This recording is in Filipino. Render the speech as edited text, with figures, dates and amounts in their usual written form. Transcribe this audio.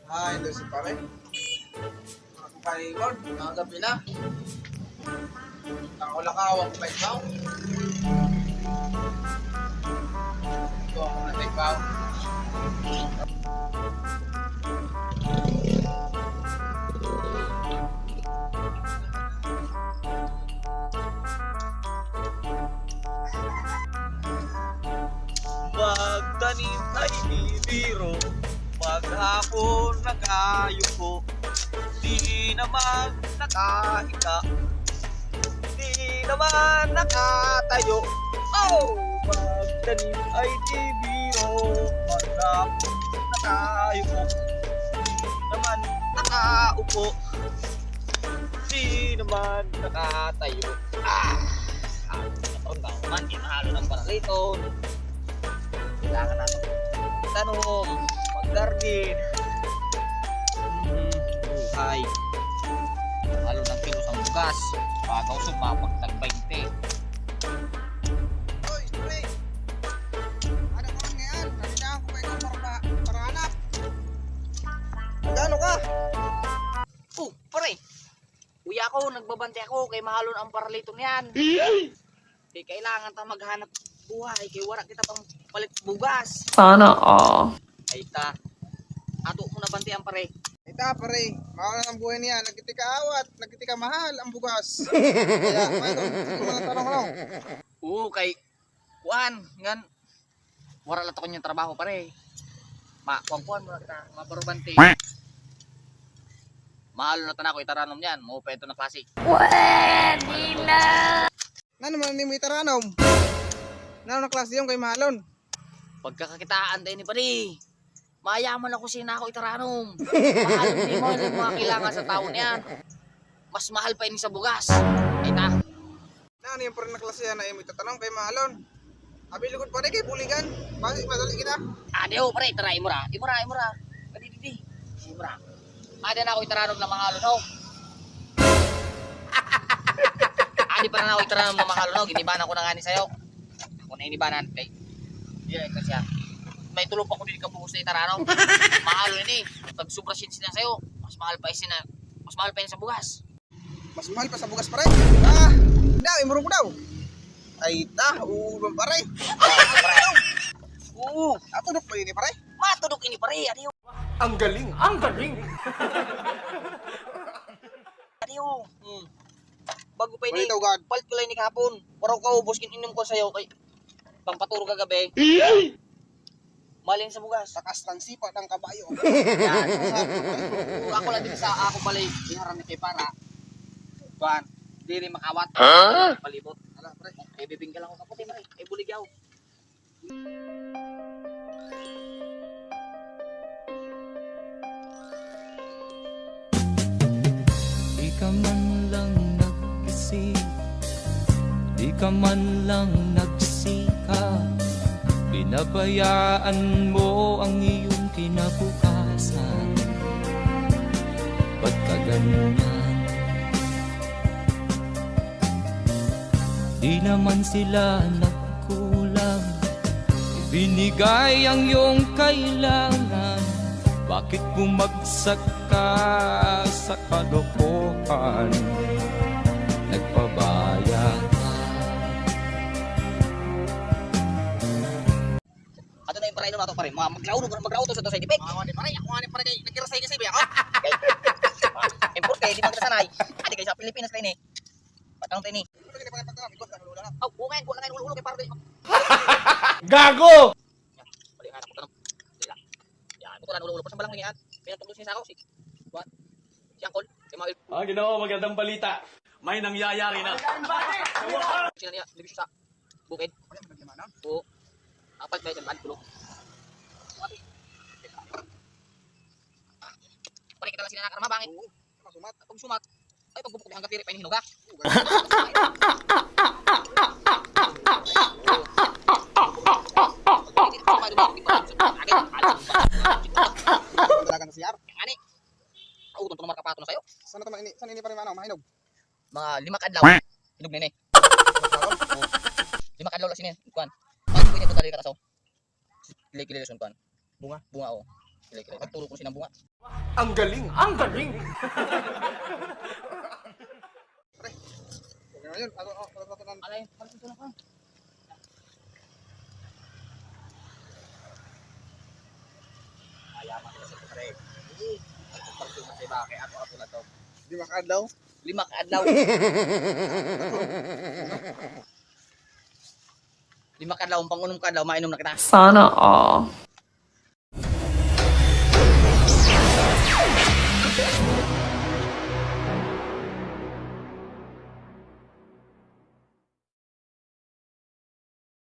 Ito si pare. Ako kay Lord, gabi na. Nakulakaw ako kay Pao. Ito ako na kay Pao. Magtanim ay bibiro, maghapon nagayuko, di naman nakahiga, di naman nakatayo. Oh! Magtanim ay bibiro, maghapon nagayuko, di naman nakaupo, di naman nakatayo. Halo na naman, halo ng paraliton. Kailangan natin tanong, mag-garden, buhay, halo ng kilos ang bugas, bagaw sumapagtag 20. Hoy, pre! Ano ka ngayon? Kanina ako kayo para hanap. Magano ka? Oh, pare! Kuya ako, nagbabante ako kay mahalon ang paraliton yan. Di kailangan ta maghanap buhay kay wala kita pang palit bugas. Sana all. Ay ta, ato mo na bantihan pare. Ita pare, mawala ng buhay niya. Nagkitika awat, nagkitika mahal ang bugas. Kaya, mayroon tanong lang. Oo, kay kuan, ngan wala lang ko yung trabaho pare. Kuan mo na kita, maparubante. Mahalo na tanako itaranom yan, mo pa ito na klase. Pwede na. Nano man ni mo itaranom? Nano na klase yung kay Mahalon? Pagkakakitaan tayo ni pare, mayaman ako sinako itaranom. Mahal hindi mo yung mga kailangan sa taon yan. Mas mahal pa yun sa bugas. Ay ta, Nano yung parang na klase yan na mo itatanong kay Mahalon? Abi lugod pa rin kay buligan. Basi madali kita. adiyo pare, tara imura. Kadidi. Imura. Ada na ako itaranom na mahalo no. Adi pa na ako itaranom na mahalo no, ginibanan ko na nga ni sayo. Ako na inibanan kay. Diyan kasi siya. May tulong pa ko din kabuhos na itaranom. Mahalo ini. Pag sobra sins na sayo, mas mahal pa isin na. Mas mahal pa yun sa bugas. Mas mahal pa sa bugas pare. Daw, imurong ko daw. Ay ta, uubang pare. Oo, Ato na pa yun pare. matudok ini pare, adiyo. Ang galing! Ang galing! Adiyo. Bago pa ini. Ulit God. Palit ko lang ni kahapon. Waraw ka ubos inom ko sayo kay pangpaturo kagabi. Maling sa bugas. Takas ng sipa ng kabayo. Yan. Kung ako lang din sa ako balay iharam ni kay para. Kuan, di rin makawat. Palibot. Ala pare. Eh bibinggal ako kaputi mare. Eh buligyaw. Di ka man lang nag-isip, di ka man lang nagsikap, pinabayaan mo ang iyong kinabukasan. Ba't ka ganyan? Di naman sila nagkulang, ibinigay ang iyong kailangan. Bakit bumagsak ka sa kalokohan? Nagpabaya ka. Ato na yung parainom nato pare. Maglaudo to sa side effect. Ako ni pare kay nagirasay kasi ba ako. Import kay di magkasanay. Adi kay sa Pilipinas kay ni. Patang tayo ni. Oh, bukan ko lang ulo kay pare. Gago! Balik anak ko tanong. Yan, ko lang ulo pa sa balang yan. Pinatugos niya sa ako si. What? Si Angkol, kay Mail. Ginoo, magandang balita. May nangyayari na. Sino niya? Libis sa bukid. Oo. Apat ba 'yan? Tulog. Pare kita lang sila nakarama bangit. Pag sumat. Ay pagbubuk hanggang tiri pa ini hinuga. Dalagan sa siyar. Ani. Auton to markapato na sayo. Saan ini pare manong mahinog? Mga 5 kadlaw. Hinog na ni. 5 kadlaw la sini kuan. Pag pwede ko dali ka taso. Kili-kili leson kuan. Bunga o. Kili-kili. Pagturo ko sinang bunga. Ang galing! Ang galing! Okay ngayon, ano ng Alay, parang tulak ka. Ayaman kita sa pre. Pagsumat sa iba, kaya ako na to. di makadaw. 5 kaadlaw. 5 kaadlaw, ang pangunom kaadlaw, mainom na kita. Sana all.